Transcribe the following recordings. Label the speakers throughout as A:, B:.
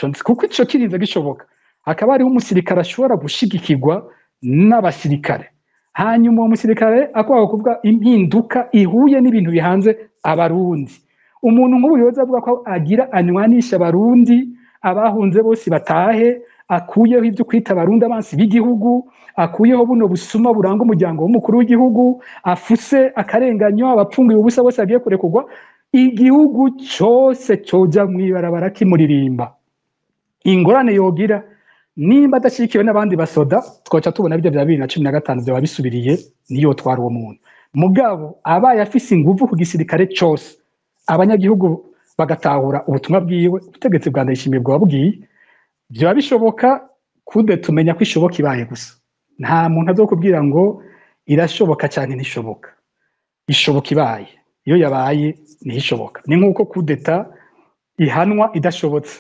A: ico nzi kuko ico kirinze gishoboka hakaba hariho umusirikare ashobora gushigikirwa n'abasirikare hanyuma uwo musirikare akwaho kuvuga impinduka ihuye n'ibintu bihanze abarundi umuntu nk'ubu yoza avuga ko agira anywanisha abarundi abahunze bose batahe akuyeho ibyo kwita abarundi abansi b'igihugu akuyeho buno busuma buranga umuryango w'umukuru w'igihugu afuse akarenganyo abapfungiye ubusa bose agiye kurekurwa igihugu cyose coja mwibarabara kimuririmba ingorane yogira nimba adashikiwe n'abandi basoda twoca tubona byo bya 2015 byo babisubiriye niyo twari uwo muntu mugabo abaye afise inguvu ku gisirikare cyose abanyagihugu bagatahura ubutumwa bwiwe ubutegetsi bwa Ndayishimiye bwabwiye byo bishoboka kude tumenya ko ishoboka ibaye gusa nta muntu azokubwira ngo irashoboka cyane ntishoboka ishoboka ibaye iyo yabaye ntishoboka ni nkuko kudeta ihanwa idashobotse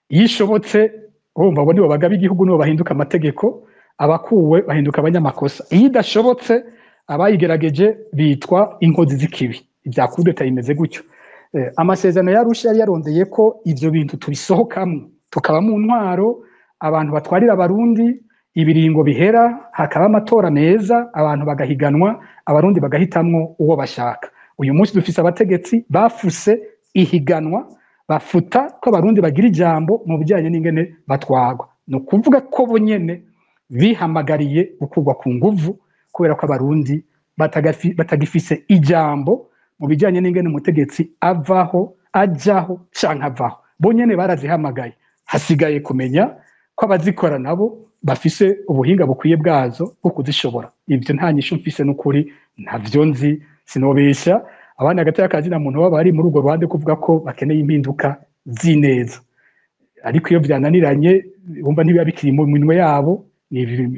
A: yishobotse urumva abo nibo bagaba igihugu nibo bahinduka amategeko abakuwe bahinduka abanyamakosa iyo idashobotse abayigerageje bitwa inkozi z'ikibi ibya kudeta bimeze gutyo amasezerano yarusha yari yarondeye ko ivyo bintu tubisohokamo tukaba mu ntwaro abantu batwarira abarundi ibiringo bihera hakaba amatora meza abantu bagahiganwa abarundi bagahitamwo uwo bashaka uyu munsi dufise abategetsi bafuse ihiganwa bafuta ko abarundi bagira ijambo mu bijyanye n'ingene batwagwa no kuvuga ko bonyene bihamagariye gukurwa ku nguvu kubera ko abarundi batagifise ijambo mu bijyanye n'ingene umutegetsi avaho ajaho canke avaho bonyene barazihamagaye hasigaye kumenya ko abazikora nabo bafise ubuhinga bukwiye bwazo bwo kuzishobora ivyo nta nyishu mfise n'ukuri ntavyo nzi sinobesha abandi hagati y'akazi na muntu baba bari muri urwo ruhande kuvuga ko bakeneye impinduka zineza ariko iyo byananiranye bumva ntibiba bikiri mu minwe yabo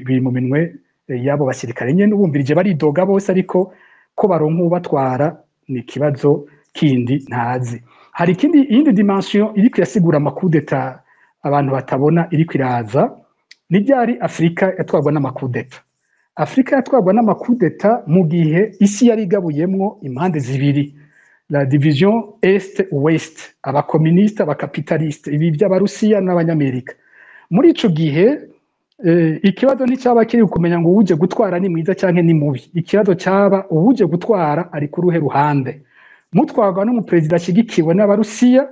A: biri mu minwe yabo basirikare nyene ubumvirije baridoga bose ariko ko baronka ubatwara ni ikibazo kindi ntazi hari ikindi iyindi dimension iri kuyasigura amakudeta abantu batabona iri kwiraza ni ryari Afrika yatwarwa n'amakudeta Afrika yatwarwa n'amakudeta mu gihe isi yari igabuyemwo impande zibiri la division est ouest abakomuniste abakapitaliste ibi by'abarusiya n'abanyamerika muri ico gihe ikibazo nticaba kiri kumenya ngo uje gutwara ni mwiza canke ni mubi ikibazo caba uje gutwara ari ku ruhe ruhande mutwarwa n'umuperezida ashigikiwe n'abarusiya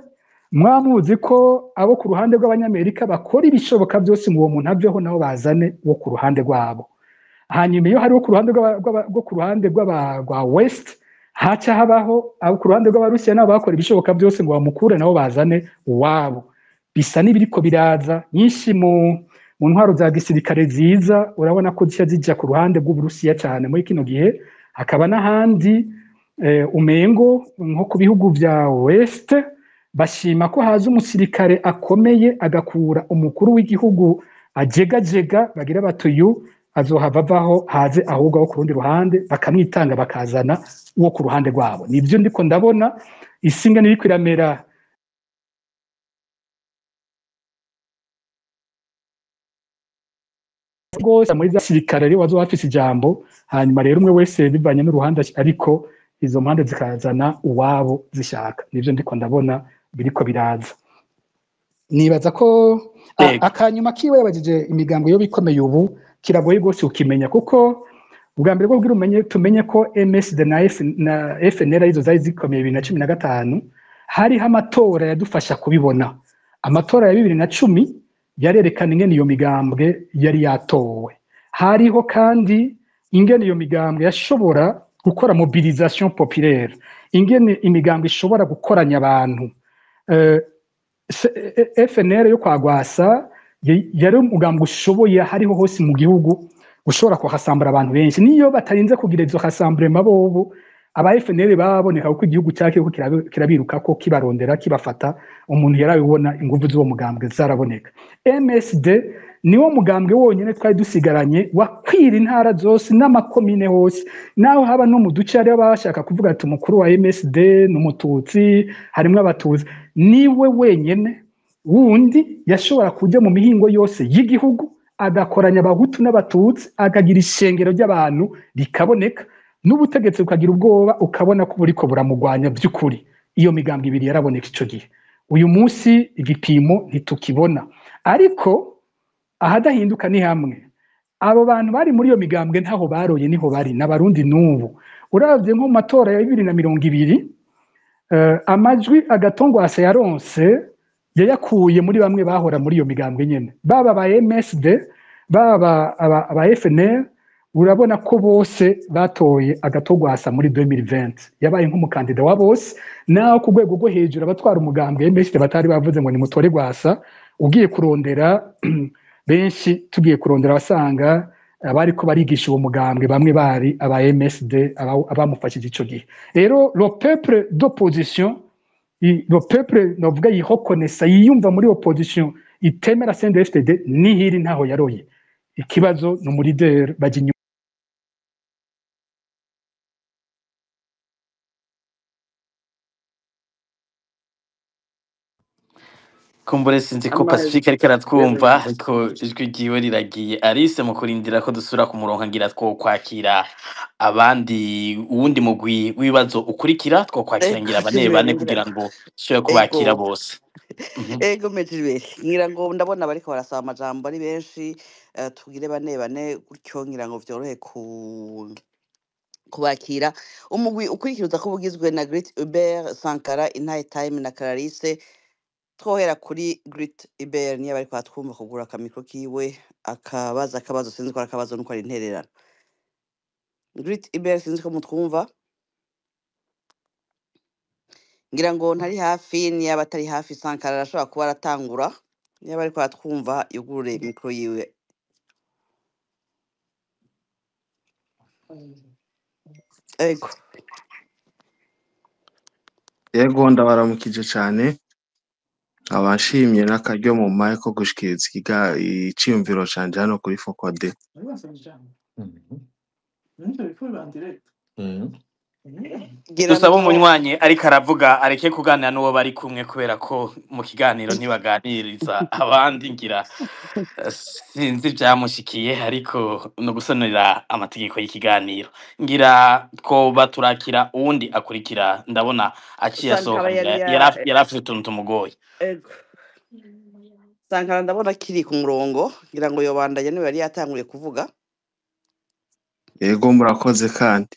A: mwamuzi ko abo ku ruhande rw'abanyamerika bakora ibishoboka byose mu uwo muntu aveho nabo bazane wo ku ruhande rwabo hanyuma iyo hariho ku ruhande rwo ku ruhande rwa west haca habaho abo ku ruhande rw'abarusiya nabo bakora ibishoboka byose ngo bamukure nabo bazane uwabo bisa n'ibiriko biraza nyinshi mu ntwaro za gisirikare ziza urabona ko zija ku ruhande rw'uburusiya cyane muri kino gihe hakaba n'ahandi umengo nko ku bihugu vya west bashima ko haza umusirikare akomeye agakura umukuru w'igihugu ajegajega bagira batuyu azohava avaho haze ahubwo wo ku rundi ruhande bakamwitanga bakazana uwo ku ruhande rwabo nibyo ndiko ndabona isinga niri kwiramera gose muri zasirikare rero wazo bafise ijambo hanyuma rero umwe wese bivanye n'uruhande ariko izo mpande zikazana uwabo zishaka nivyo ndiko ndabona biriko biraza nibaza ko akanyuma kiwe yabajije imigambo yo bikomeye ubu kiragoye gose ukimenya kuko ubwa mbere bwo bwira tumenye ko MSD na FNL arizo zari zikomeye 2015 hariho amatora yadufasha kubibona amatora ya 2010 yarerekana ingene iyo migambwe yari yatowe hariho kandi ingene iyo migambwe yashobora gukora mobilisation populaire ingene imigambwe ishobora gukoranya abantu FNL yo kwagwasa yari umugambwe ushoboye hariho hose mu gihugu ushobora kuhasambura abantu benshi niyo batarinze kugira izo rassemblement bobo aba FNL baboneka uko igihugu cyake ko kirabiruka ko kibarondera kibafata umuntu yarabibona ingufu z'uwo mugambwe zaraboneka MSD niwo mugambwe wonyene twari dusigaranye wakwira intara zose n'amakomine hose naho haba no mu duce ari bashaka kuvuga ati umukuru wa MSD n'umututsi harimo abatuzi niwe wenyene wundi yashobora kujya mu mihingo yose y'igihugu agakoranya abahutu n'abatutsi akagira ishengero ry'abantu rikaboneka n'ubutegetsi ukagira ubwoba ukabona ko buriko buramugwanya by'ukuri iyo migambwe ibiri yaraboneka ico gihe uyu munsi igipimo ntitukibona ariko ahadahinduka ni hamwe abo bantu bari muri iyo migambwe ntaho baroye niho bari n'abarundi n'ubu uravye nko mu matora ya 2020 amajwi Agatongwasa yaronse yayakuye muri bamwe bahora muri iyo migambwe nyene baba aba MSD baba aba FNL urabona ko bose batoye Agatongwasa muri 2020 yabaye nk'umukandida wa bose naho ku rwego rwo hejuru abatwara umugambwe MSD batari bavuze ngo ni mutore Gwasa ugiye kurondera benshi tugiye kurondera basanga bariko barigisha uwo mugambwe bamwe bari aba MSD abamufashije ico gihe rero le peuple d'opposition le peuple novuga yihokonesa yiyumva muri opposition itemera CNDD-FDD nihiri ntaho yaroye ikibazo no muri der bajinyu
B: kumbure sinzi ko Pacifique ariko aratwumva ko ijwi ryiwe riragiye Alice mu kurindira ko dusura ku murongo ngira two kwakira abandi uwundi mugwi w'ibibazo ukurikira two kwakira ngira bane kugira ngo shoye kubakira bose
C: ego mejwe ngira ngo ndabona bariko barasaba amajambo ari benshi tugire bane gutyo ngira ngo vyorohe kubakira umugwi ukurikira ko bugizwe na Great Hubert Sankara Intaye Time na Clarisse twohera kuri Great Hubert niyo bariko batwumva kugura akamikro kiwe akabazo sinzi ko akabazo nuko ari intererano Great Hubert sinzi ko mutwumva ngira ngo ntari hafi niyo batari hafi Sankara arashobora kuba aratangura niyo bariko batwumva yugurure mikro yiwe
D: Yego ndabaramukije cyane abashimye n'akaryo mu maye ko gushikiriza iciyumviro canje hano kuri Focode
B: dusaba umunywanyi ariko aravuga areke kuganira n'uwo bari kumwe kubera ko mu kiganiro ntibaganiriza abandi ngira sinzi byamushikiye ariko no gusonera amategeko y'ikiganiro ngira twoba turakira uwundi akurikira ndabona aciye asohoka yarafite utuntu tumugoye
C: Sankara ndabona kiri ku murongo ngira ngo yobandanye niwe yari yatanguye kuvuga
D: yego murakoze kandi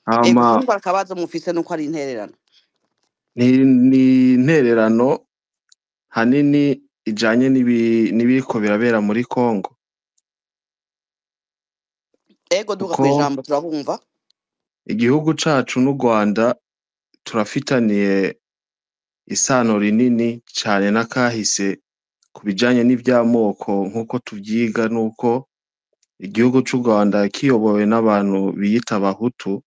C: kumva akabazo mufise nuko ari intererano
D: ni intererano hanini ijanye n'ibiriko birabera muri Kongo
C: ego duka kwijambo turabumva
D: igihugu cacu n'u Rwanda turafitaniye isano rinini cyane n'akahise kubijanye n'ivyamoko nkuko tuvyiga nuko igihugu c'u Rwanda kiyobowe n'abantu biyita abahutu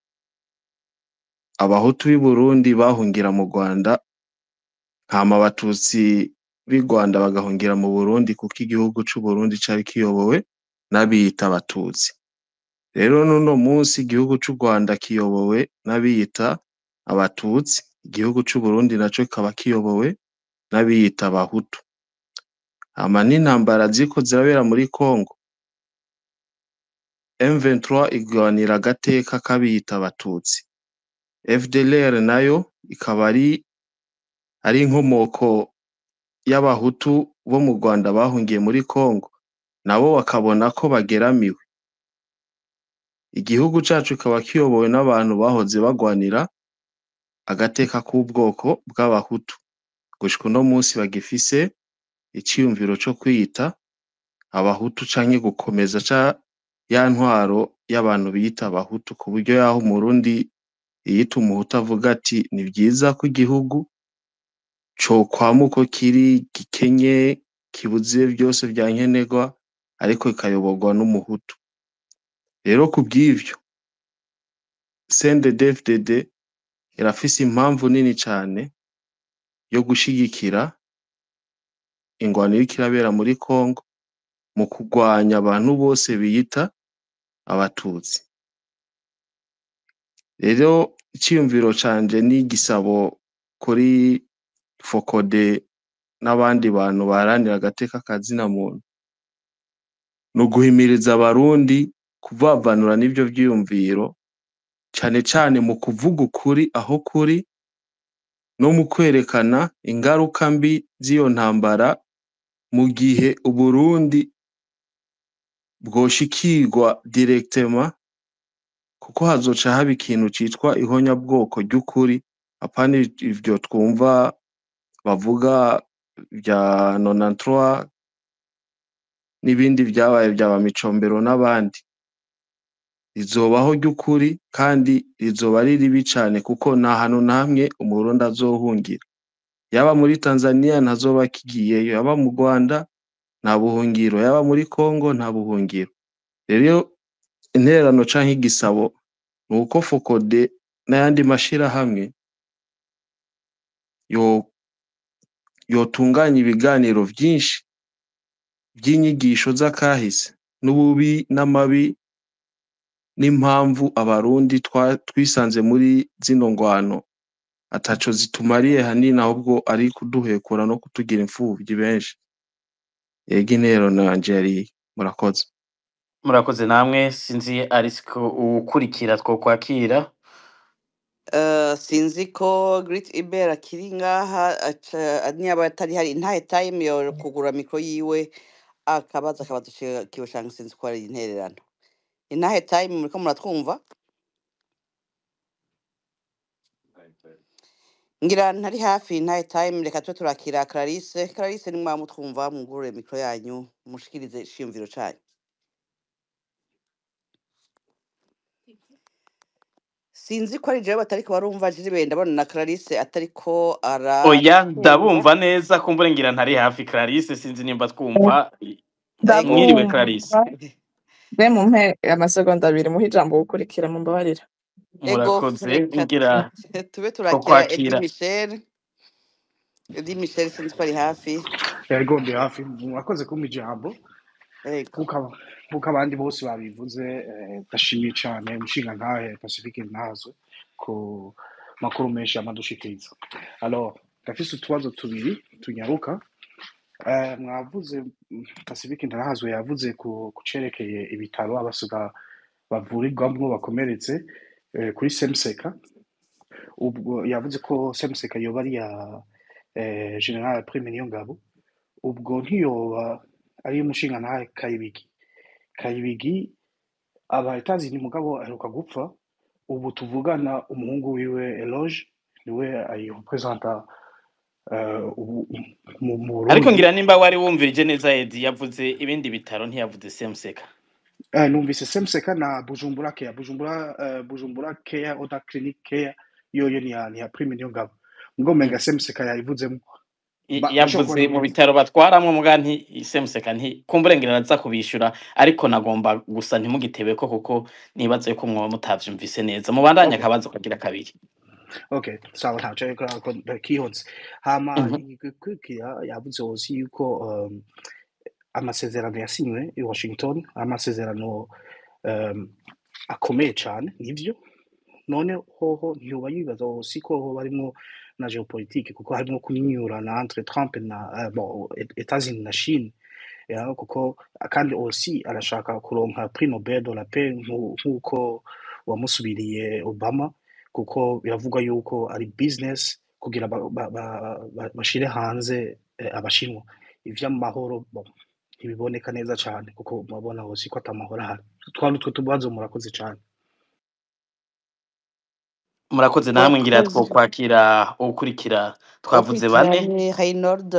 D: b'i Burundi bahungira mu Rwanda hama abatutsi b'i Rwanda bagahungira mu Burundi kuko igihugu c'u Burundi cari kiyobowe n'abiyita abatutsi rero nuno munsi igihugu c'u Rwanda kiyobowe n'abiyita abatutsi igihugu c'u Burundi naco kikaba kiyobowe n'abiyita abahutu hama n'intambara ziko zirabera muri Kongo M23 igwanira agateka k'abiyita abatutsi FDLR nayo ikaba ari inkomoko y'abahutu bo mu Rwanda bahungiye muri Kongo nabo bakabona ko bageramiwe igihugu cacu kikaba kiyobowe n'abantu bahoze bagwanira agateka k'ubwoko bw'abahutu gushika uno munsi bagifise iciyumviro co kwiyita abahutu canke gukomeza ya ntwaro y'abantu biyita abahutu ku buryo yaho umurundi yiyita umuhutu avuga ati ni vyiza ko igihugu cokwama uko kiri gikenye kibuze byose vya nkenerwa ariko ikayoborwa n'umuhutu rero ku bw'ivyo CNDD-FDD irafise impamvu nini cane yo gushigikira ingwano iriko irabera muri Kongo mu kurwanya abantu bose biyita abatutsi rero iciyumviro canje n'igisabo kuri Focode n'abandi bantu baharanira agateka ka zina muntu no guhimiriza abarundi kuvavanura n'ivyo vyiyumviro cane cane mu kuvuga ukuri aho kuri no mu kwerekana ingaruka mbi z'iyo ntambara mu gihe Uburundi bwoshikirwa directement, kuko hazoca haba ikintu citwa ihonyabwoko ry'ukuri, apana ivyo twumva bavuga vya 93 n'ibindi vyabaye vyaba Micombero n'abandi. Rizobaho ry'ukuri kandi rizoba ari ribi cane, kuko nta hantu na hamwe Umurundi azohungira. Yaba muri Tanzania ntazoba akigiyeyo, yaba mu Rwanda nta buhungiro, yaba muri Congo nta buhungiro. Rero intererano canke igisabo nuko Fokode n'ayandi mashirahamwe yotunganya ibiganiro vyinshi vy'inyigisho z'akahise n'ububi n'amabi n'impamvu abarundi twisanze muri zino ngwano ataco zitumariye hanini, ahubwo ari kuduhekura no kutugira imfuvyi benshi. Yego intererano yanje yari murakoze.
B: Murakoze namwe, sinzi arisiko ukurikira two kwakira.
C: Sinzi ko Great Ibera akiri ngaha niba atari hari ntahe time yo kugura mikro yiwe akabaza kiwe canke sinzi ko ari intererano. Intahe time muriko muratwumva? Ngira ntari hafi intahe time, reka twe turakira Clarisse. Clarisse ni mwamutwumva, mugurure mikro yanyu mushikirize ishiyumviro canyu. Sinzi ko ari jewe batariko barumva Gilbert, ndabona na Clarisse atariko
B: Oya,
C: aratwumva.
B: ndabumva neza, kumbure ngira ntari hafi Clarisse, sinzi nimba twumva. Mwiriwe
E: Ndabumva.
B: Clarisse.
E: Be mumpe amasegonda 2 muhe ijambo gukurikira mumbabarira.
B: Murakoze, ngira
C: tube
B: ko
C: turakira Eddie
B: kwakira.
C: Michel. Eddie Michel sinzi ko ari hafi.
F: Yego ndi hafi, mwakoze kumpa ijambo.
C: Yego.
F: Kuko abandi bose babivuze, ndashimiye cyane umushinga ntahe Pacifique Ntazwe ku makuru menshi amadushikiriza. Alors, ndafise utubazo tubiri tunyaruka. Mwavuze Pacifique Ntazwe yavuze ku cerekeye ibitaro abasuga bavurirwamwo bakomeretse kuri Semseka. Ubwo yavuze ko Semseka yoba ari ya General Prime Niyongabo. Ubwo ntiyoba ari umushinga ntahe Kayibigi aba Etazini mugabo aheruka gupfa. Ubu tuvugana umuhungu wiwe Eloge niwe ayirepresenta mu Burundi.
B: Ariko ngira nimba wari wumvirije neza Eddie yavuze ibindi bitaro ntiyavuze Semseka.
F: Numvise Semseka na Bujumbura Care. Bujumbura Care Oda Clinic Care yoyo ni ya Prime Niyongabo. Ngo menga Semseka yayivuzemo.
B: Yavuze mu bitaro batwaramwe muga nti Semseka nti kumbure ngira naza kubishura, ariko nagomba gusa ntimugitebeko kuko nibaze ko mwoba mutavyumvise neza. Mubandanya akabazo kagira kabiri.
F: Okay, sawa ntaco ko kihonze. Hama igikwikira yavuze osi yuko amasezerano yasinywe i Washington, amasezerano akomeye cyane nivyo. None hoho ntiyoba yibaza osi ko ho barimo na geopolitique, kuko harimo kunyurana entre Trump na États-Unis na Chine. Ya kuko kandi osi arashaka kuronka prix Nobel de la paix nkuko wamusubiriye Obama, kuko biravugwa yuko ari business kugira bashire hanze abashinwa ivy'amahoro. Ntibiboneka neza cyane kuko mabona osi ko atamahoro ahari. Twari tubazo murakoze cyane.
B: Murakoze namwe ngira two kwakira ukurikira twavuze bane.
C: Reynold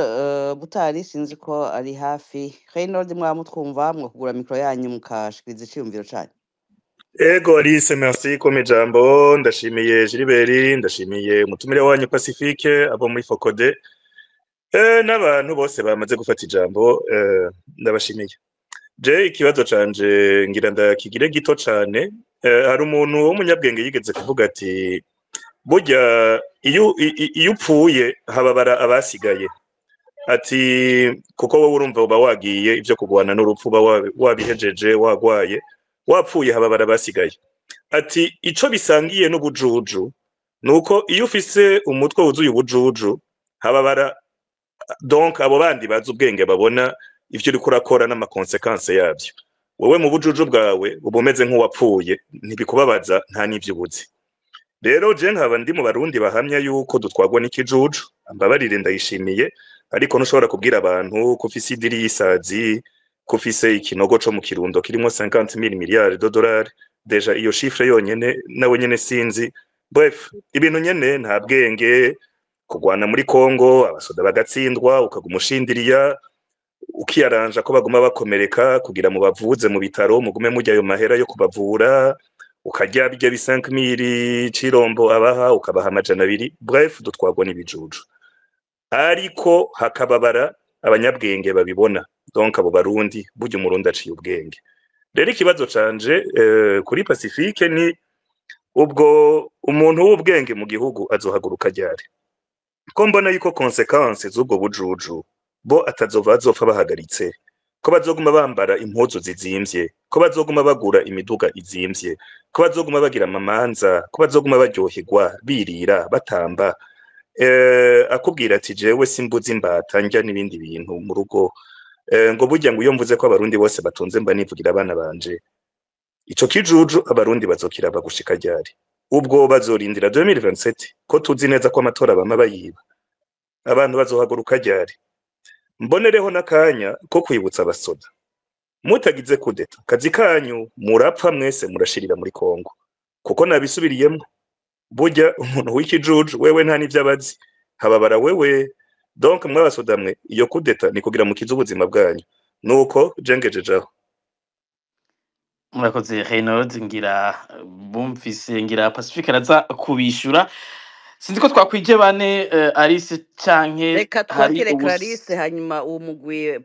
C: Butari sinzi ko ari hafi. Reynold mwamutwumva mwakugura mikro yanyu mukashikiriza iciyumviro canyu.
G: Ego Alice, merci ko mijambo. Ndashimiye Gilbert, ndashimiye umutumire wanyu Pacifique abo muri Fokode, n'abantu bose bamaze gufata ijambo, ndabashimiye. Je ikibazo canje ngira ndakigire gito cane. Hari umuntu w'umunyabwenge yigeze kuvuga ati burya iyo upfuye hababara abasigaye. Ati kuko wowe urumva uba wagiye ivyo kugwana n'urupfu uba wabihejeje wagwaye, wapfuye hababara abasigaye. Ati ico bisangiye n'ubujuju nuko iyo ufise umutwe wuzuye ubujuju hababara, donc abo bandi bazi ubwenge babona ivyo uriko urakora n'amakonsekanse yavyo. Wowe mu bujuju bwawe uba umeze nk'uwapfuye, ntibikubabaza nta n'ivyo ubuzi. rero je nkaba ndi mu barundi bahamya yuko dutwagwa n'ikijuju ambabarire ndayishimiye ariko ntushobora kubwira abantu ko ufise idiri y'isazi ko ufise ikinogo co mu kirundo kirimo 50,000 miliyari $, deja iyo chiffre yonyene nawe nyene sinzi. Bref, ibintu nyene nta bwenge, kugwana muri Kongo abasoda bagatsindwa ukaguma ushindiriya ukiyaranja ko baguma bakomereka kugira mu bavuze mu bitaro mugume mujya ayo mahera yo kubavura ukarya bijya bi 5,000 cirombo abaha ukabaha amajana 2. Bref, dutwagwa n'ibijuju ariko hakababara abanyabwenge babibona, donc abo barundi burya umurundi aciye ubwenge. Rero ikibazo canje kuri Pacifique ni ubwo umuntu w'ubwenge mu gihugu azohaguruka ryari, ko mbona yuko consequences z'ubwo bujuju bo atazova bazopfa bahagaritse, ko bazoguma bambara impuzu zizimvye, ko bazoguma bagura imiduga izimvye, ko bazoguma bagira amamanza, ko bazoguma baryoherwa birira batamba, akubwira ati jewe simbuzi imbata njya n'ibindi bintu mu rugo, ngo burya ngo iyo mvuze ko abarundi bose batunze mba nivugira abana banje. Ico kijuju abarundi bazokira bagushika ryari? Ubwo bazorindira 2027 ko tuzi neza ko amatora bama bayiba, abantu bazohaguruka ryari? Mbonereho n'akanya ko kwibutsa abasoda, mutagize kudeta kazi kanyu murapfa mwese murashirira muri Kongo, kuko nabisubiriyemwo burya umuntu w'ikijuju wewe nta n'ivyo abazi, hababara wewe. Donc mwabasoda mwe iyo kudeta ni kugira mukize ubuzima bwanyu, nuko jengejejaho.
B: Murakoze Reynolds, ngira bumvise, ngira Pacifique araza kubishura. Sinzi ko twakwije bane Alice canke
C: reka
B: hari
C: twakire Clarisse hanyuma uwo mugwi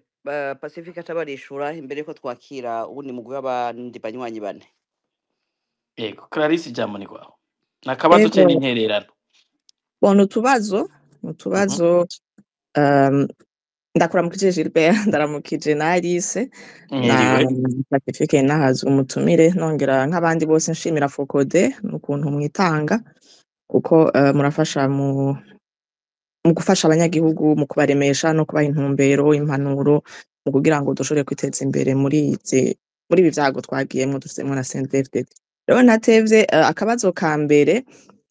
C: Pacifique atabarishura imbere ko twakira ubundi mugwi w'abandi banywanyi bane.
B: Yego Clarisse, ijambo ni kwawe. Nakabazo cye n'intererano.
E: Bona utubazo ndakuramukije Gilbert, ndaramukije na Alice na Pacifique nahaze umutumire, nongera nk'abandi bose nshimira Focode n'ukuntu mwitanga kuko murafasha mu gufasha abanyagihugu mu kubaremesha no kubaha intumbero, impanuro mu kugira ngo dushobore kwiteza imbere muri ibi vyago twagiyemwo dufitemo na CNDD-FDD. Rero natevye akabazo ka mbere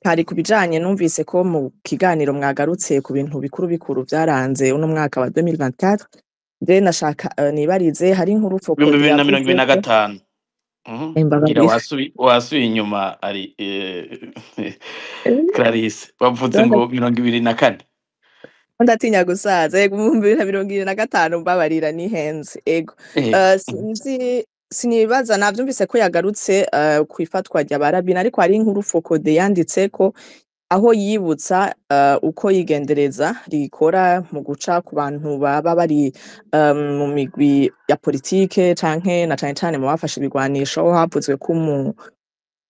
E: kari kubijanye, numvise ko mu kiganiro mwagarutse ku bintu bikuru vyaranze uno mwaka wa 2024. Je nashaka nibarize, hari inkuru Focode
B: 2025 ngira wasubiye inyuma ari Clarisse bavuze ngo 2024.
E: Ndatinya gusaza, yego 2025 mbabarira nihenze. Ego sinibaza, navyumvise ko yagarutse kwifatwa rya barabina, ariko hari inkuru Focode yanditse ko aho yibutsa uko yigendereza rikora mu guca ku bantu baba bari mu migwi ya politike canke na cane mu bafashe ibigwanisho, havuzwe ko mu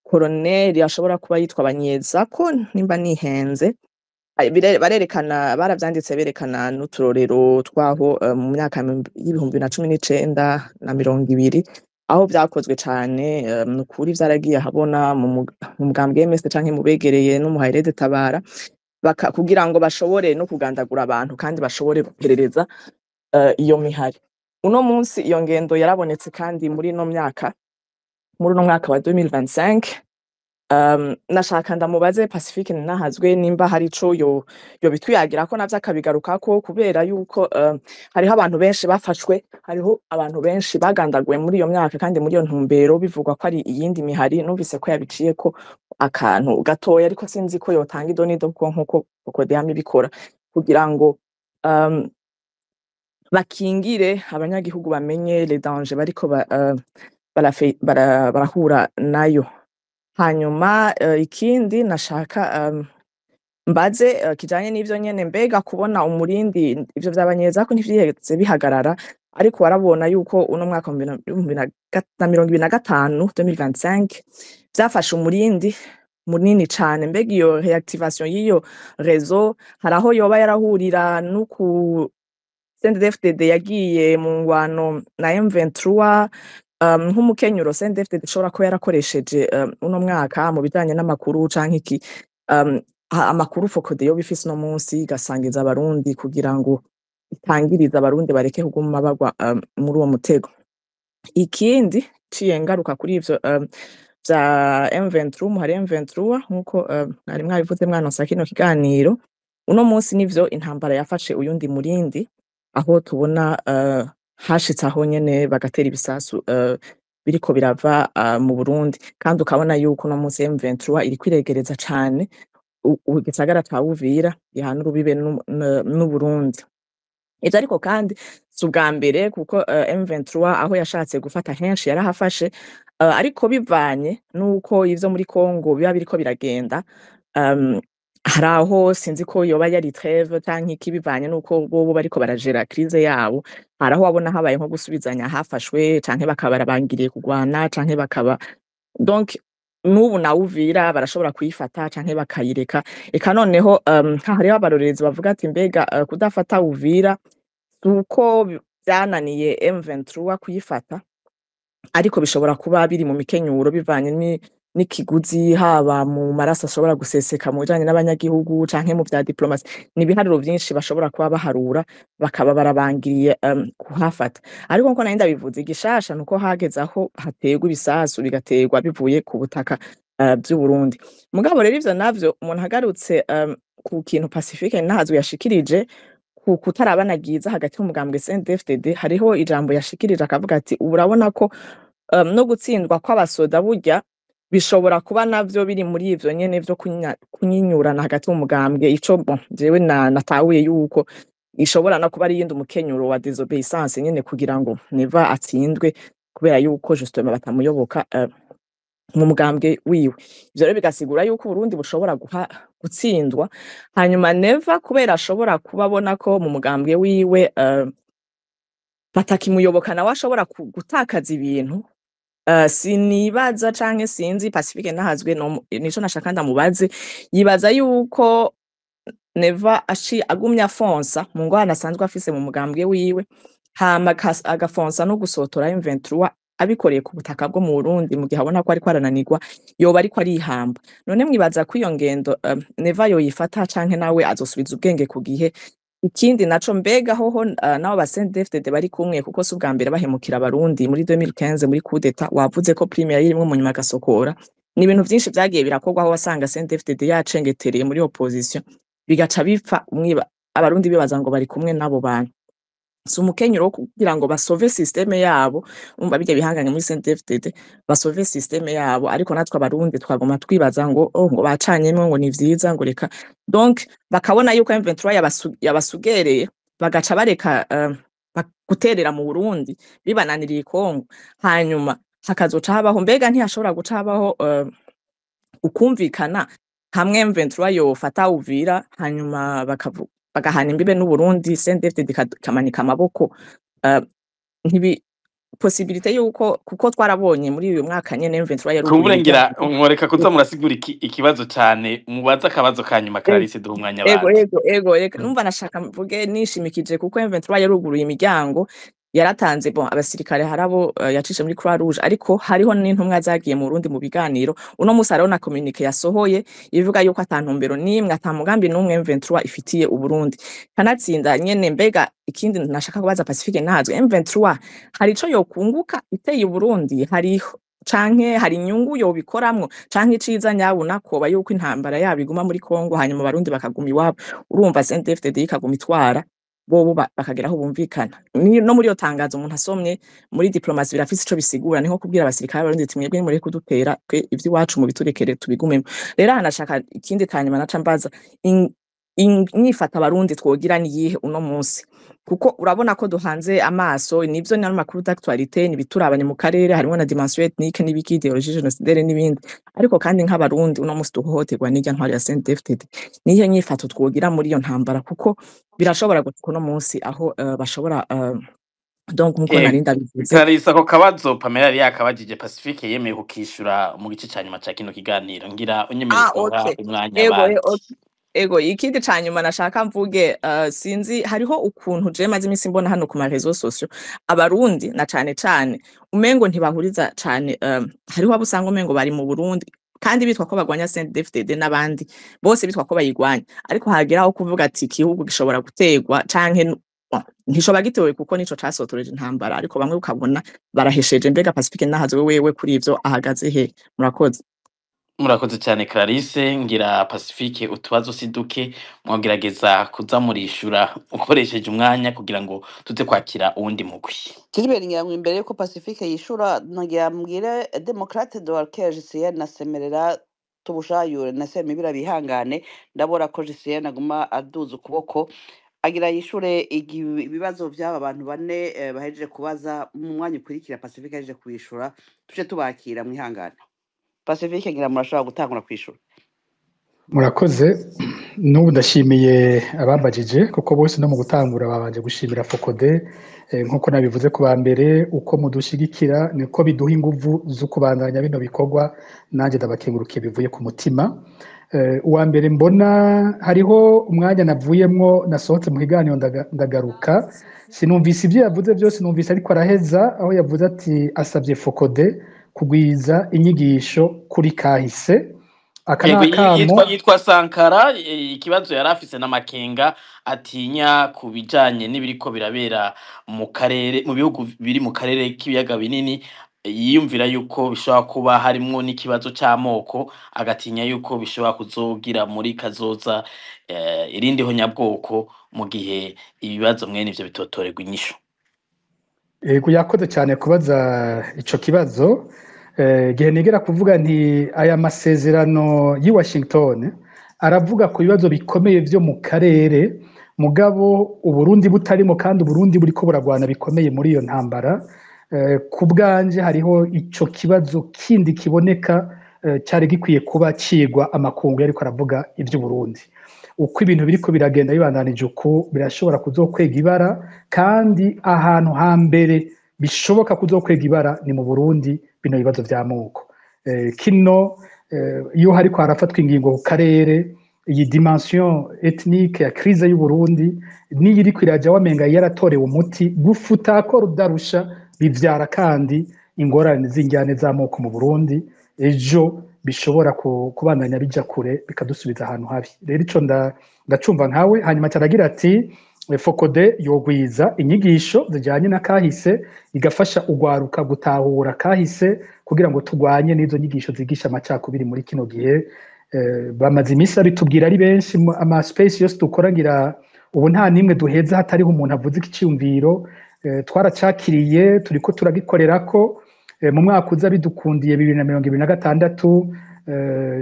E: koloneli ashobora kuba yitwa Banyezako nimba nihenze. Barerekana, baravyanditse berekana n'uturorero twaho mu myaka y'2019 na 2020 aho vyakozwe cane, nukuri vyaragiye habona mu mugambwe MS canke mu begereye n'umuhairede Tabara, kugira ngo bashobore no kugandagura abantu kandi bashobore guperereza iyo mihari. Uno munsi iyo ngendo yarabonetse kandi muri uno mwaka wa 2025. Nashaka ndamubaze Pacifique nahazwe nimba hari ico yo bitwiyagira ko navyo akabigarukako, kubera yuko hariho abantu benshi bafashwe, hariho abantu benshi bagandaguwe muri iyo myaka, kandi muri iyo ntumbero bivugwa ko ari iyindi mihari. Numvise ko yabiciyeko akantu gatoya, ariko sinzi ko yotanga idonido nkuko Focode yama ibikora, kugira ngo bakingire abanyagihugu, bamenye les dangers bariko barahura nayo. Hanyuma ikindi nashaka mbaze kijanye n'ivyo nyene, mbega kubona umurindi ivyo vy'Abanyezako ntivyigeze bihagarara, ariko warabona yuko uno mwaka wa 2025 vyafashe umurindi munini cane. Mbega iyo reactivation y'iyo réseau haraho yoba yarahurira n'uku CNDD-FDD yagiye mu ngwano na M23, nk'umukenyuro CNDD-FDD ishobora kuba yarakoresheje uno mwaka mu bijanye n'amakuru canke iki, amakuru Focode yo bifise no munsi gasangiza abarundi kugira ngo itangiriza abarundi bareke kuguma bagwa muri uwo mutego. Ikindi ciye ngaruka kuri ivyo vya M23 hari M23 nkuko mwari mwabivuze mwanonsa kino kiganiro uno munsi nivyo intambara yafashe uyundi murindi aho tubona hashitse aho nyene bagatera ibisasu biriko birava mu Burundi kandi ukabona yuko uno munsi M23 iri kwiregereza cane igisagara ca Uvira gihana urubibe n'u Burundi. Ivyo ariko kandi si ubwa mbere kuko M23 aho yashatse gufata henshi yarahafashe ariko bivanye nuko ivyo muri Congo biba biriko biragenda hari aho sinzi ko yoba yari trêve canke iki bivanye nuko bobo bariko baragera crise yabo hari aho wabona habaye nko gusubizanya hafashwe canke bakaba barabangiriye kugwana canke bakaba donc n'ubu na Uvira barashobora kuyifata canke bakayireka eka noneho hariho abarorerezi bavuga ati mbega kudafata Uvira suko vyananiye M23 kuyifata ariko bishobora kuba biri mu mikenyuro bivanye n'ikiguzi haba mu maraso ashobora guseseka mu bijanye n'abanyagihugu canke mu vya diplomasi n'ibiharuro vyinshi bashobora kuba baharura bakaba barabangiriye kuhafata ariko nko nari ndabivuze igishasha nuko hageze aho hategwa ibisasu bigategwa bivuye ku butaka by'u Burundi mugabo rero ivyo navyo umuntu hagarutse ku kintu Pacifique nahazwe yashikirije kutarabanagiza hagati y'umugambwe CNDD-FDD hariho ijambo yashikirije akavuga ati urabona ko no gutsindwa kw'abasoda burya bishobora kuba navyo biri muri ivyo nyene vyo kunyinyurana hagati y'umugambwe ico bon jewe natahuye yuko ishobora no kuba ari yindi umukenyuro wa désobéissance nyene kugira ngo Neva atsindwe kubera yuko justement batamuyoboka mu mugambwe wiwe ivyo rero bigasigura yuko Burundi bushobora gutsindwa hanyuma Neva kubera ashobora kubabona ko mu mugambwe wiwe batakimuyoboka nawe ashobora gutakaza ibintu sinibaza canke sinzi Pacifique nahazwe nico nashaka ndamubaze yibaza yuko Neva agumya afonsa mu ngwana asanzwe afise mu mugambwe wiwe hama agafonsa no gusotora M23 abikoreye ku butaka bwo mu Burundi mu gihe abona ko ariko arananirwa yoba ariko arihamba none mwibaza ko iyo ngendo Neva yoyifata canke nawe azosubiza ubwenge ku gihe ikindi naco mbega hoho nabo ba CNDD-FDD bari kumwe kuko si ubwa mbere bahemukira abarundi muri 2015 muri coup d'état wavuze ko prime yari irimwe mu nyuma gasokora ni ibintu vyinshi vyagiye birakorwa aho wasanga CNDD-FDD yacengetereye muri opposition bigaca bipfa abarundi bibaza ngo bari kumwe nabo bantu si umukenyero kugira ngo basove systeme yabo umva bijya bihanganye muri CNDD-FDD basove systeme yabo ariko natwe abarundi twagoma twibaza ngo ngo bacanyemo ngo ni vyiza ngo reka donc bakabona yuko M23 yabasugereye bagaca bareka guterera mu Burundi bibananiriye Kongo hanyuma hakazoca habaho mbega ntiyashobora guca habaho ukumvikana hamwe M23 yofata Uvira hanyuma bagahana imbibe n'u Burundi CNDD-FDD kamanika amaboko ntibi possibilité yuko kuko twarabonye muri uyu mwaka nyene M23 yari
B: kuburengira umworeka kuza murasigura ikibazo cyane mubaza akabazo kanyuma Clarisse duha umwanya bandi
E: ego numva nashaka mvuge nishimikije kuko M23 yaruguruye imiryango yaratanze bon abasirikare harabo yacishe muri Croix Rouge ariko hariho n'intumwa zagiye mu Burundi mu biganiro uno musi arona communique yasohoye ivuga yuko atantumbero nimwe atamugambi numwe M23 ifitiye u Burundi kanatsinda nyene mbega ikindi nashaka kubaza Pacifique nahazwe M23 hari ico yokunguka iteye u Burundi hariho canke hari inyungu yobikoramwo canke iciza nyabuna koba yuko intambara yabo iguma muri Kongo hanyuma abarundi bakaguma iwabo urumva CNDD-FDD ikaguma itwara bobo bakageraho bumvikana no muri yo tangazo umuntu asomye muri diplomasi birafise ico bisigura niho kubwira abasirikare barundi ati mwebwe muri kudutera twe ivyi wacu mu biturekere tubigumemo rero anashaka ikindi kanyuma naca mbaza inyifata abarundi twogira ni yihe uno munsi kuko urabona ko duhanze amaso nivyo ni amakuru d'actualité ni biturabanye mu karere harimo na dimension ethnique n'ibiki ideologie génocidaire n'ibindi ariko kandi nk'abarundi uno munsi duhohoterwa n'ijya ntwari ya CNDD-FDD nihe nyifato twogira muri iyo ntambara kuko birashobora gutuka uno munsi aho bashobora donc nkuko narinda bivuze
B: Clarisse ako kabazo Pamela yari yakabajije Pacifique yemeye kukishura mu gice cyanyuma ca kino kiganiro ngira unyemerera umwanya bandi
E: ego ikindi canyuma nashaka mvuge sinzi hariho ukuntu je maze imisi mbona hano ku ma réseaux sociaux abarundi na cane umengo ntibahuriza cane hariho abusanga umengo bari mu Burundi kandi bitwa ko bagwanya CNDD-FDD n'abandi bose bitwa ko bayigwanya ariko hageraho kuvuga ati igihugu gishobora gutegwa canke ntishoba gitewe kuko nico casotoreje intambara ariko bamwe ukabona barahesheje mbega Pacifique nahaze wewe kuri ivyo ahagaze he murakoze
B: murakoze cyane Clarisse ngira Pacifique utubazo siduke mwogerageza kuza murishura ukoresheje umwanya kugira ngo tuze kwakira uwundi mugwi
C: Gilbert ngira ngo imbere yuko Pacifique yishura nagira mbwire Democrate de Walker JCN na Semerera tubushayure na Semibira bihangane ndabora ko JCN aguma aduza ukuboko agira yishure ibibazo by'aba bantu bane bahejeje kubaza mu mwanya ukurikira Pacifique ahejeje kubishura tuje tubakira mwihangane Pacifique ngira murashobora gutangura kwishura
A: murakoze n'ubu ndashimiye abambajije kuko bose no mu gutangura babanje gushimira Focode nkuko nabivuze ku ba mbere uko mudushigikira niko biduha inguvu zo kubandanya bino bikorwa nanjye ndabakengurukiye bivuye ku mutima uwa mbere mbona hariho umwanya navuyemwo nasohotse mu kiganiro ndagaruka sinumvise ibyo yavuze byose numvise ariko araheza aho yavuze ati asabye Focode kugwiza inyigisho kuri kahise
B: yitwa Sankara ikibazo yari afise n'amakenga atinya ku bijanye n'ibiriko birabera mu karere mu bihugu biri mu karere k'ibiyaga binini yiyumvira yuko bishobora kuba harimwo n'ikibazo c'amoko agatinya yuko bishobora kuzogira muri kazoza irindi ho nyabwoko mu gihe ibibazo mwene ivyo bitotorerwa inyishu
A: yakoze cyane kubaza ico kibazo gihe nigera kuvuga nti aya masezerano y'i Washington aravuga ku bibazo bikomeye byo mu karere mugabo Uburundi butarimo kandi Uburundi buriko buragwana bikomeye muri iyo ntambara ku bwanje hariho ico kibazo kindi kiboneka cyari gikwiye kuba cigwa amakungu yariko aravuga iby'Uburundi uko ibintu biriko biragenda bibandanije uko birashobora kuzokwega ibara kandi ahantu hambere bishoboka kuzokwega ibara ni mu Burundi bino bibazo by'amoko kino iyo hariko harafatwa ingingo ku karere iyi dimension ethnique ya crise y'u Burundi niyo iriko iraja wamenga yaratorewe umuti gufuta ko rudarusha bivyara kandi ingorane z'injyane z'amoko mu Burundi ejo bishobora kubandanya bija kure bikadusubiza ahantu habi rero ico ndacumva nkawe hanyuma cyaragira ati Focode yogwiza inyigisho zijanye na kahise igafasha ugwaruka gutahura kahise kugira ngo tugwanye n'izo nyigisho zigisha amacakubiri muri kino gihe bamaze iminsi abitubwira ari benshi ama space yose dukorangira ubu nta nimwe duheza hatariho umuntu avuze ikiciyumviro twaracakiriye turiko turagikorerako mu mwaka uza bidukundiye 2026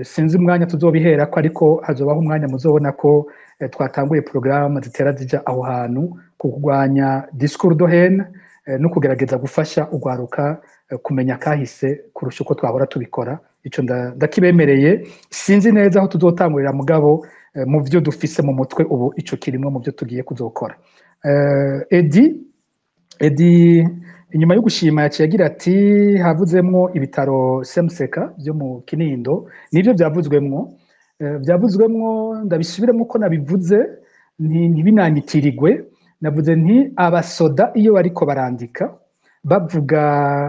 A: sinzi umwanya tuzobiherako ariko hazobaho umwanya muzobona ko twatanguye programme zitera zija aho hantu kugwanya discours de haine no kugerageza gufasha ugwaruka kumenya kahise kurusha uko twahora tubikora ico ndakibemereye sinzi neza aho tuzotangurira mugabo mu byo dufise mu mutwe ubu ico kirimwe mu byo tugiye kuzokora Edi inyuma yo gushima yaciye agira ati havuzemwo ibitaro Semseka byo mu Kinindo nivyo byavuzwemwo ndabisubiremo ko nabivuze ntibinanyitirirwe navuze nti abasoda iyo bariko barandika bavuga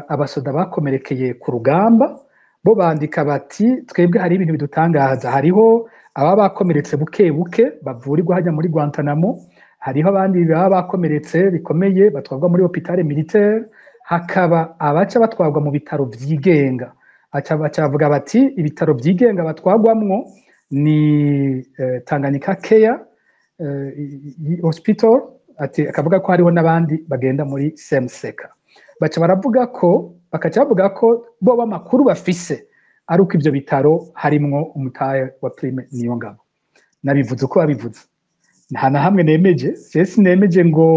A: abasoda bakomerekeye ku rugamba bo bandika bati twebwe hari ibintu bidutangaza hariho aba bakomeretse buke buke bavurirwa hajya muri Guantanamo hariho abandi baba bakomeretse bikomeye batwarwa muri hôpital militaire hakaba abaca batwarwa mu bitaro vyigenga bacavuga bati ibitaro vyigenga batwarwamwo ni Tanganyika Care Hospital ati akavuga ko hariho n'abandi bagenda muri Semseka bakaca bavuga ko bo b'amakuru bafise ari uko ivyo bitaro harimwo umutahe wa Prime Niyongabo nabivuze uko babivuze nta na hamwe nemeje sesi nemeje ngo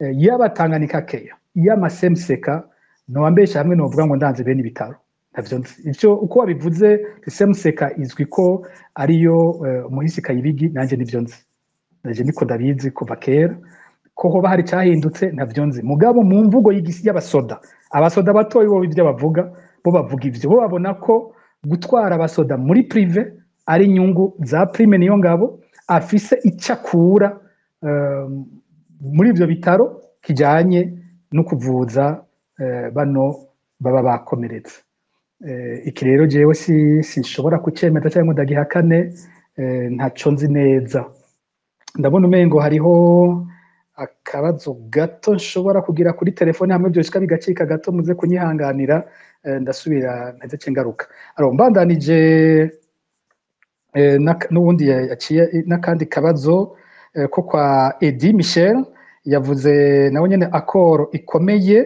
A: y'abatanganyika Care y'amasemseka no wambesha hamwe no vuga ngo ndanze bene ibitaro ntavyo icyo uko wabivuze semseka izwi ko ariyo umuhisi Kayibigi nanje nivyo nzi naje niko ndabizi kuva kera ko hoba hari cyahindutse ntavyo nzi mugabo mu mvugo y'igisi y'abasoda abasoda batoyi bo ivyo bavuga bo bavuga ivyo bo babona ko gutwara abasoda muri prive ari inyungu za Prime Niyongabo afise icakura muri ivyo bitaro kijanye no kuvuza bano baba bakomeretse iki rero jewe sinshobora kucemeza cyangwa ndagihakane ntaco nzi neza ndabona umengo hariho akabazo gato nshobora kugira kuri telefone hamwe byose bigacika gato muze kunyihanganira ndasubira nteze ngaruka mbandanije n'ubundi yaciye n'akandi kabazo ko kwa Edi Michel yavuze nawe nyene akoro ikomeye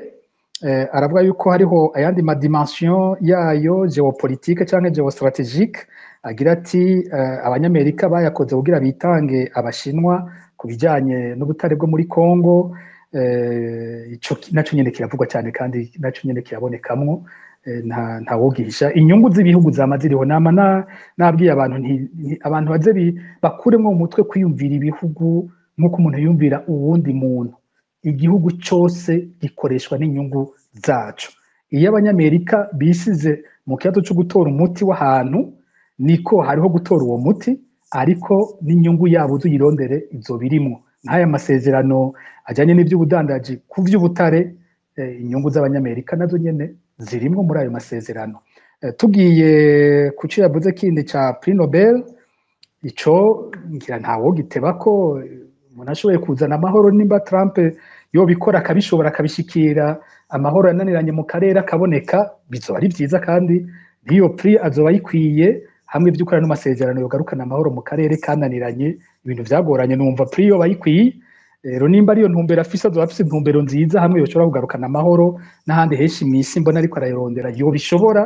A: aravuga yuko hariho ayandi madimension yayo geopolitique canke geostrategique agira ati abanyamerika bayakoze kugira bitange abashinwa ku bijanye n'ubutare bwo muri Congo ico naco nyene kiravugwa cyane kandi naco nyene kirabonekamwo nta wogihisha inyungu z'ibihugu zamaziriho nama nabwiye abantu abantu baze bakuremwo mu mutwe kwiyumvira ibihugu nk'uko umuntu yumvira uwundi muntu igihugu cyose gikoreshwa n'inyungu zacu iyo abanyamerika bisize mu kibazo cyo gutora umuti w'ahantu niko hariho gutora uwo muti ariko n'inyungu yabo uzuyirondere izo birimo nk'aya masezerano ajyanye n'iby'ubudandaji ku by'ubutare inyungu z'abanyamerika nazo nyene zirimo muri ayo masezerano tugiye ku cyo yavuze kindi ca Prix Nobel ico ngira ntawo giteba ko umuntu ashoboye kuzana amahoro nimba Trump yobikora akabishobora akabishikira amahoro yananiranye mu karere akaboneka bizoba ari byiza kandi niyo Prix azoba yikwiye hamwe by'ukora n'amasezerano yogarukana amahoro mu karere kananiranye ibintu byagoranye numva Prix yo bayikwiye rero nimba ariyo ntumbero afise azoba afise intumbero nziza hamwe yoshobora kugarukana amahoro n'ahandi henshi mw'isi mbona ariko arayirondera yobishobora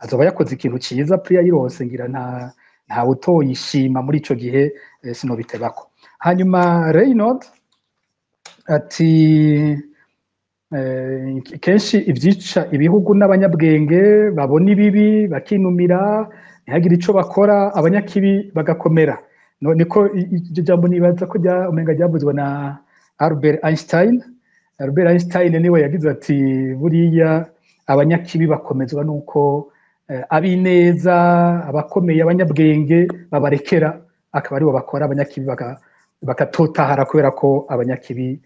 A: azoba yakoze ikintu ciza Prix yayironse ngira nta utoyishima muri ico gihe sinobitebako hanyuma Reynold ati kenshi ivyica ibihugu n'abanyabwenge babona ibibi bakinumira ntihagire ico bakora abanyakibi bagakomera niko iryo jambo nibaza ko umenga ryavuzwe na Albert Einstein niwe yagize ati buriya abanyakibi bakomezwa nuko abineza abakomeye abanyabwenge babarekera akaba aribo bakora abanyakibi bakatotahara kubera ko abanyakibi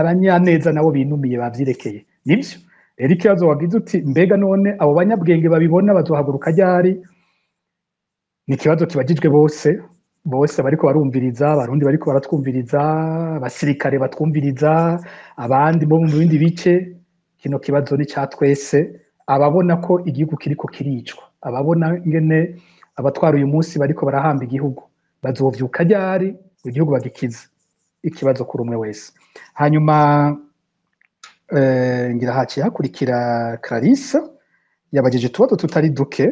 A: abanyaneza nabo binumiye bavyirekeye nivyo rero ikibazo wagize uti mbega none abo banyabwenge babibona bazohaguruka ryari ni ikibazo kibagijwe bose bariko barumviriza abarundi bariko baratwumviriza abasirikare batwumviriza abandi bo mu bindi bice kino kibazo ni ca twese ababona ko igihugu kiriko kiricwa ababona ingene abatwara uyu munsi bariko barahamba igihugu bazovyuka ryari igihugu bagikiza ikibazo kuri umwe wese hanyuma ngira haciye hakurikira Clarisse yabajije utubazo tutari duke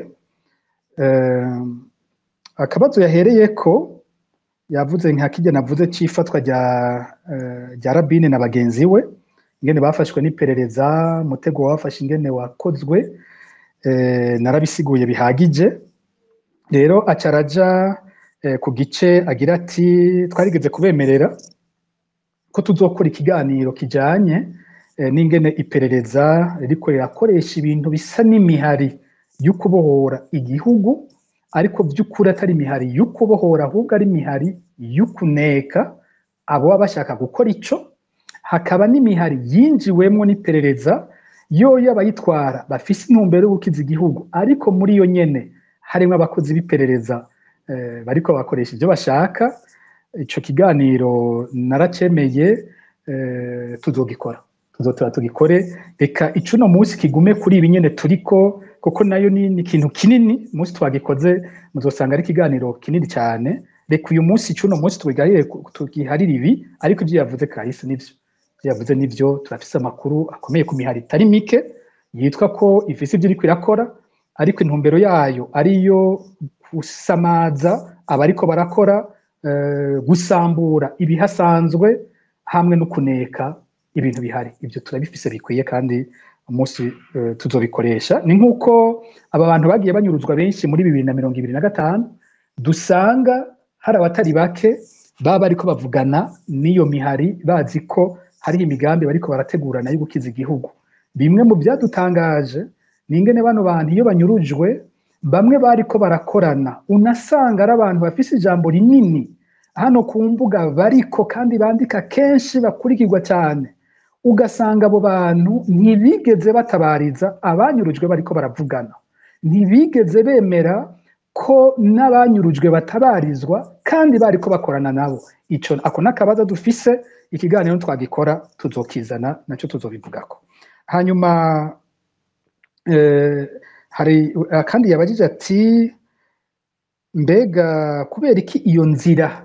A: akabazo yahereyeko yavuze nka kijya navuze c'ifatwa rya Rabine na bagenzi we ingene bafashwe n'iperereza mutego wafashe ingene wakozwe narabisiguye bihagije rero acaraja ku gice agira ati twarigeze kubemerera ko tuzokora ikiganiro kijanye n'ingene iperereza riko rirakoresha ibintu bisa n'imihari y'ukubohora igihugu ariko by'ukuri atari imihari y'ukubohora ahubwo ari imihari y'ukuneka abo baba bashaka gukora ico hakaba n'imihari yinjiwemwo n'iperereza yoyo abayitwara bafise intumbero yo gukiza igihugu ariko muri iyo nyene harimo abakozi b'iperereza bariko bakoresha ibyo bashaka ico kiganiro naracemeye tuzogikora tuzotora tugikore reka icuno munsi kigume kuri ibi nyene turiko kuko nayo ni ikintu kinini munsi twagikoze muzosanga ari ikiganiro kinini cyane reka uyu munsi icuno munsi tugiharire ibi ariko ibyo yavuze Clarisse nivyo yavuze nivyo turafise amakuru akomeye ku mihari itari mike yitwa ko ifise ibyo iriko irakora ariko intumbero yayo ariyo gusamaza abariko barakora gusambura ibihasanzwe hamwe no kuneka ibintu bihari ibyo turabifise bikwiye kandi umunsi tuzobikoresha ni nk'uko aba bantu bagiye banyuruzwa benshi muri 2025 dusanga hari abatari bake baba bariko bavugana n'iyo mihari bazi ko hari imigambi bariko barategurana yo gukiza igihugu bimwe mu byadutangaje ni ingene bano bantu iyo banyurujwe bamwe bariko barakorana unasanga ari abantu bafise ijambo rinini hano ku mbuga bariko kandi bandika kenshi bakurikirwa cyane ugasanga abo bantu ntibigeze batabariza abanyurujwe bariko baravugana ntibigeze bemera ko n'abanyurujwe batabarizwa kandi bariko bakorana nabo. Ako n'akabazo dufise, ikiganiro twagikora tuzokizana nacyo tuzobivugako. Hanyuma hari kandi yabajije ati mbega kubera iki iyo nzira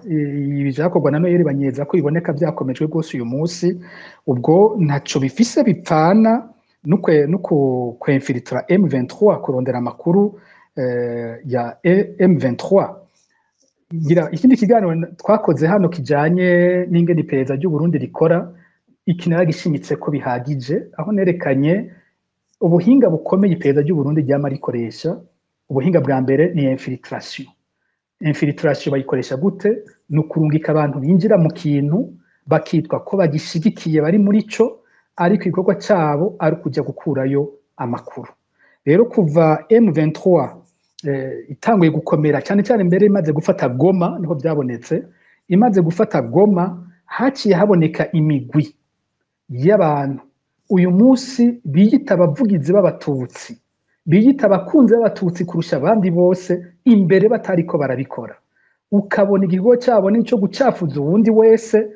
A: ibijakorwa na Noel Banyeza ko iboneka byakomejwe rwose uyu munsi, ubwo ntaco bifise bipfana nuko kwinfiltra M23 kurondera amakuru ya M23. Ngira ikindi kiganiro twakoze hano kijanye n'ingene iperereza ry'u Burundi rikora, ikinara gishimitse ko bihagije, aho nerekanye ubuhinga bukomeye iperereza ry'u Burundi ryama rikoresha. Ubuhinga bwa mbere ni infiltration. Infiltration bayikoresha gute? Nukurungika abantu binjira mu kintu bakitwa ko bagishigikiye bari muri co, ariko igikorwa cabo ari kujya gukurayo amakuru. Rero kuva M23 itanguye gukomera cyane cyane mbere imaze gufata Goma, niho byabonetse. Imaze gufata Goma haciye haboneka imigwi y'abantu uyu munsi biyita abavugizi b'abatutsi, biyita abakunzi b'abatutsi kurusha abandi bose, imbere batariko barabikora. Ukabona igikorwa cyabo nico gucafuza uwundi wese.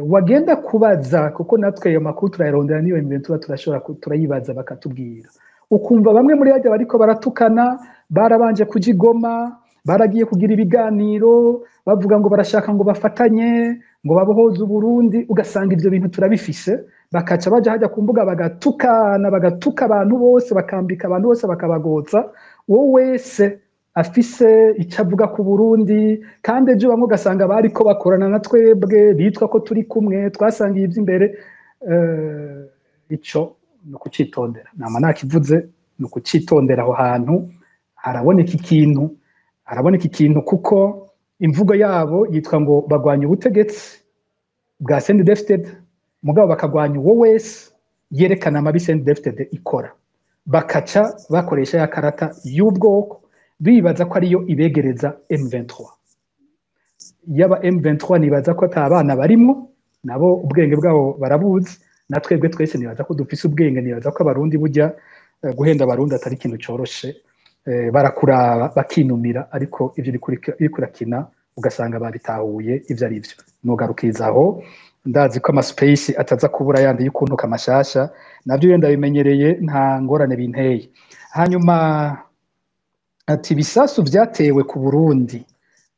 A: Wagenda kubaza, kuko natwe ayo makuru turayarondera niyo M23 turashobora turayibaza bakatubwira, ukumva bamwe muri bajya bariko baratukana, barabanje kuja Goma, baragiye kugira ibiganiro bavuga ngo barashaka ngo bafatanye ngo babohoze Burundi, ugasanga ivyo bintu turabifise. Bakaca baja hajya ku mbuga bagatuka abantu bose, bakambika abantu bose, bakabagotsa. Wowe wese afise icyo avuga ku Burundi, kandi ejo bamwe ugasanga bariko bakorana na twebwe bitwa ko turi kumwe, twasangiye ivy'imbere. Ico ni ukucitondera, nama nakivuze, ni ukucitondera. Aho hantu haraboneka ikintu kuko imvugo yabo yitwa ngo bagwanya ubutegetsi bwa CNDD-FDD, mugabo bakagwanya uwo wese yerekana amabi CNDD-FDD ikora. Bakaca bakoresha ya karata y'ubwoko, bibaza ko ariyo ibegereza M23. Yaba M23 nibaza ko atabana barimwo, nabo ubwenge bwabo barabuzi, na twebwe twese nibaza ko dufise ubwenge. Nibaza ko abarundi burya guhenda abarundi atari ikintu coroshe. Barakuraba bakinumira, ariko ivyo bikurakina ugasanga babitahuye ivyo ari byo. Nugarukirizaho, ndazi ko amaspace ataza kubura yandi y'ukuntuka amashasha, navyo yenda bimenyereye, nta ngorane binteye. Hanyuma ati bisasu vyatewe ku Burundi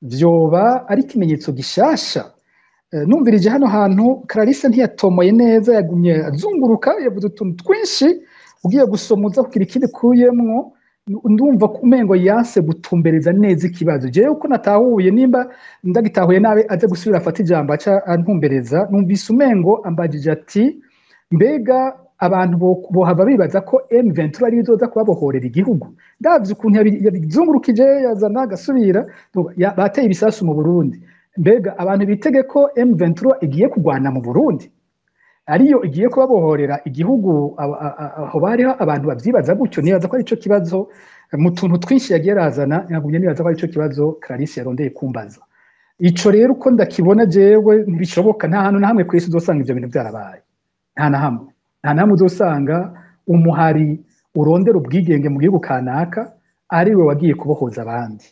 A: vyoba ari ikimenyetso gishasha. Numvirije hano hantu Clarisse ntiyatomoye neza, yagumye azunguruka, yavuze utuntu twinshi. Ugiye gusomuza kugira ikindi kuyemwo, ndumva kumengo yanse gutumbereza neza ikibazo. Jewe uko natahuye, nimba ndagitahuye nabe aze gusubira afata ijambo aca antumbereza. Numvise umengo ambajije ati mbega abantu bohava bibaza ko M23 ari izoza kubabohorera igihugu. Ndavye ukuntu yabizungurukije, yazana agasubira. Bateye ibisasu mu Burundi, mbega abantu bitege ko M23 igiye kugwana mu Burundi, ariyo igiye kubabohorera igihugu? Aho bariho abantu bavyibaza gutyo. Nibaza ko ari ico kibazo mu tuntu twinshi yagiye razana. Yagumye nibaza ko ari ico kibazo Clarisse yarondeye kumbaza. Ico rero uko ndakibona jewe ntibishoboka. Nta hantu na hamwe kw'isi uzosanga ivyo bintu byarabaye. Nta na hamwe uzosanga umuhari urondera ubwigenge mu gihugu kanaka ariwe wagiye kubohoza abandi.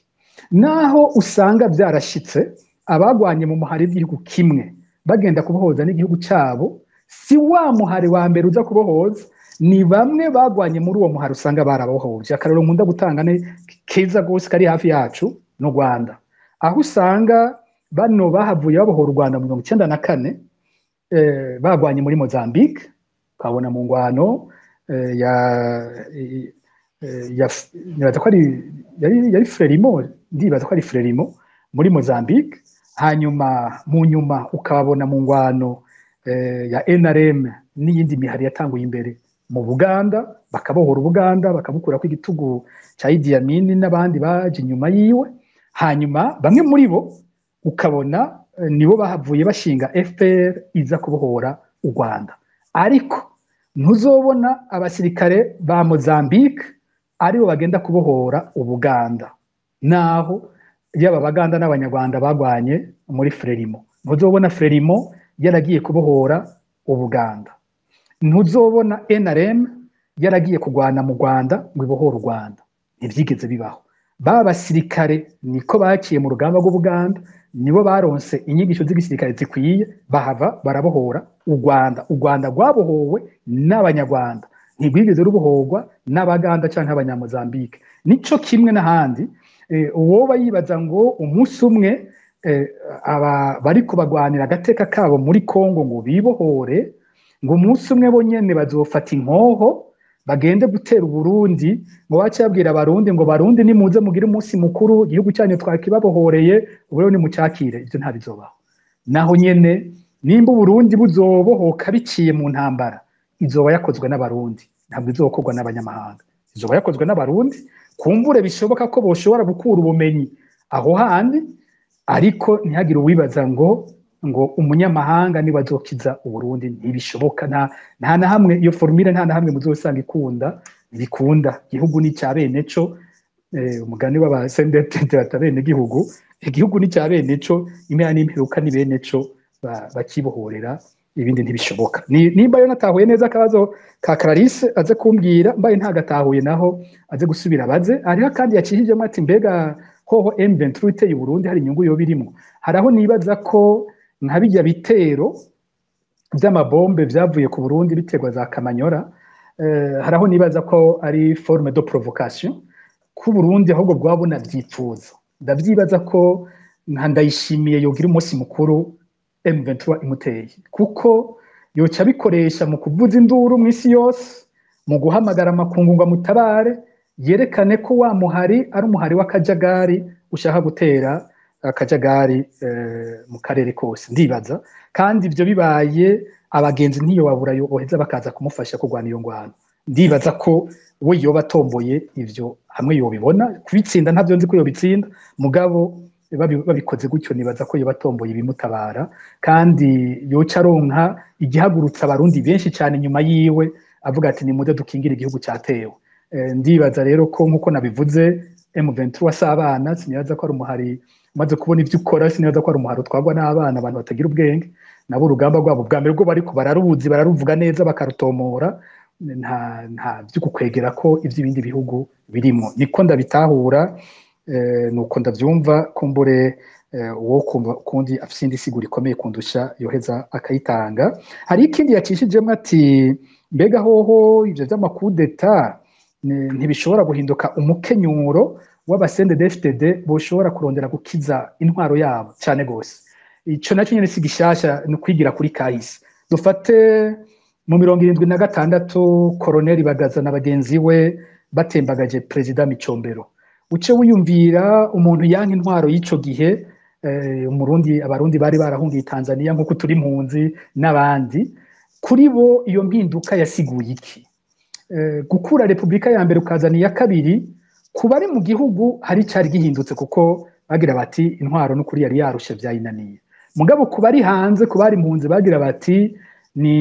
A: Naho usanga byarashitse abagwanye mu muhari w'igihugu kimwe bagenda kubohoza n'igihugu cyabo, si wa muhari wa mbere uza kubohoza, ni bamwe bagwanye muri uwo muhari usanga barabohoje. Akarero nkunda gutanga ni keza gose kari hafi yacu no Rwanda, aho usanga bano bahavuye babohora u Rwanda mu 1994 bagwanye muri Mozambique, kabona mu ngwano nibaza ko yari Frelimo, ndibaza ko ari Frelimo muri Mozambique. Hanyuma mu nyuma ukababona mu ngwano ya NRM n'iyindi mihari yatanguye imbere mu Buganda, bakabohora Ubuganda, bakabukura ko igitugu cya Idi Amin n'abandi baje inyuma yiwe. Hanyuma bamwe muri bo ukabona nibo bahavuye bashinga FPR iza kubohora u Rwanda. Ariko ntuzobona abasirikare ba Mozambique aribo bagenda kubohora Ubuganda, naho yaba Baganda n'Abanyarwanda bagwanye muri Frelimo. Ntuzobona Frelimo yaragiye kubohora Ubuganda. Ntuzobona NRM yaragiye kugwana mu Rwanda ngo ibohore u Rwanda. Ntibyigeze bibaho. ba basirikare niko baciye mu rugamba rw'Ubuganda nibo baronse inyigisho z'igisirikare zikwiye bahava barabohora u Rwanda rwabohowe n'abanyarwanda ntigwigeze rubohorwa n'abaganda canke abanyamozambike nico kimwe n'ahandi uwoba yibaza ngo umunsi umwe aba bariko bagwanira agateka kabo muri Kongo ngo bibohore ngo umunsi umwe bonyene bazofata inkoho bagende gutera Uburundi ngo bace yabwira abarundi ngo barundi nimuze mugire umunsi mukuru igihugu cyanyu twakibabohoreye ubwo ni mucakire ivyo nta bizobaho naho nyene nimba Uburundi buzobohoka biciye mu ntambara izoba yakozwe n'abarundi ntabwo izokorwa n'abanyamahanga izoba yakozwe n'abarundi kumbure bishoboka ko boshobora gukura ubumenyi aho handi ariko ntihagire uwibaza ngo umunyamahanga niba azokiza Uburundi ntibishoboka nta na hamwe iyo formule nta na hamwe muzosanga ikunda bikunda igihugu ni cya bene co umugani w'abasendete batabene igihugu ni cya bene co impera n'imperuka ni bene co bakibohorera ibindi ntibishoboka nimba yo natahuye neza akabazo ka Clarisse aze kumbwira mbaye ntagatahuye naho aze gusubira baze hariho kandi yakihijemo ati mbega hoho M23 iteye Burundi hari inyungu yo birimo haraho nibaza ko nka bijya bitero by'amabombe byavuye ku Burundi biterwa za Kamanyora haraho nibaza ko ari forme de provocation ku Burundi ahubwo bwabona byipfuza ndavyibaza ko Ndayishimiye yogira umunsi mukuru M23 imuteye kuko yoca bikoresha mu kuvuza induru mu isi yose mu guhamagara amakungu ngo mutabare yerekane ko wa muhari ari umuhari w'akajagari ushaka gutera akajagari mu karere kose ndibaza kandi ibyo bibaye abagenzi ntiyo babura yoheza bakaza kumufasha kurwana iyo ngwano ndibaza ko we yoba atomboye ivyo hamwe yobibona kubitsinda ntavyo nzi ko yobitsinda mugabo babikoze gutyo nibaza ko yoba atomboye ibimutabara kandi yoca aronka igihagurutsa abarundi benshi cyane nyuma yiwe avuga ati nimuze dukingira igihugu cyatewe ndibaza rero ko nkuko nabivuze M23 asabana sinibaza ko ari umuhari maze kubona ivyo ukora sinibaza ko ari umuhari twagwa n'abana abantu batagira ubwenge nabo urugamba rwabo bwa mbere rwo bariko bararuvuga neza bakarutomora nta byo kukwegera ko ivy'ibindi bihugu birimo niko ndabitahura nuko ndavyumva kumbure uwo kundi afise indi siguro ikomeye kundusha yoheza akayitanga hari ikindi yakishijemo ati mbega hoho ivyo vy'amakudeta ntibishobora guhinduka umukenyuro w'abasendefdd boshobora kurondera gukiza intwaro yabo cyane gose ico nacyo nyene si gishasha no kwigira kuri kahise dufate mu 76 Colonel Bagaza na bagenzi we batembagaje President Micombero uce wiyumvira umuntu yanka intwaro y'ico gihe abarundi bari barahungiye Tanzania nkuko turi impunzi n'abandi kuri bo iyo mpinduka yasiguye iki gukura Republika ya mbere ukazana iya kabiri kuba ari mu gihugu hari cyari gihindutse kuko bagira bati intwaro no kuri yari yarushe byayinaniye mugabo kuba ari hanze kuba ari impunzi bagira bati ni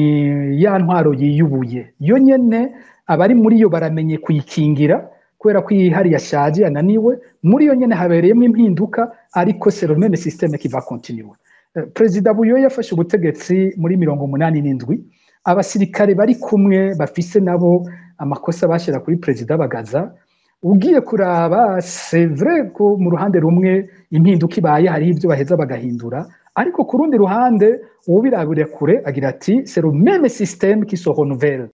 A: ya ntwaro yiyubuye yo nyene abari muri yo baramenye kuyikingira kubera ko ihari yashaje yananiwe muri yo nyene habereyemo impinduka ariko c'est le même système qui va continuer President Buyoya yafashe ubutegetsi muri 87 abasirikare bari kumwe bafise nabo amakosa bashira kuri President Bagaza ugiye kuraba c'est vrai ko mu ruhande rumwe impinduka ibaye hari ivyo baheza bagahindura ariko ku rundi ruhande uwo birabure kure agira ati c'est le même système qui se renouvelle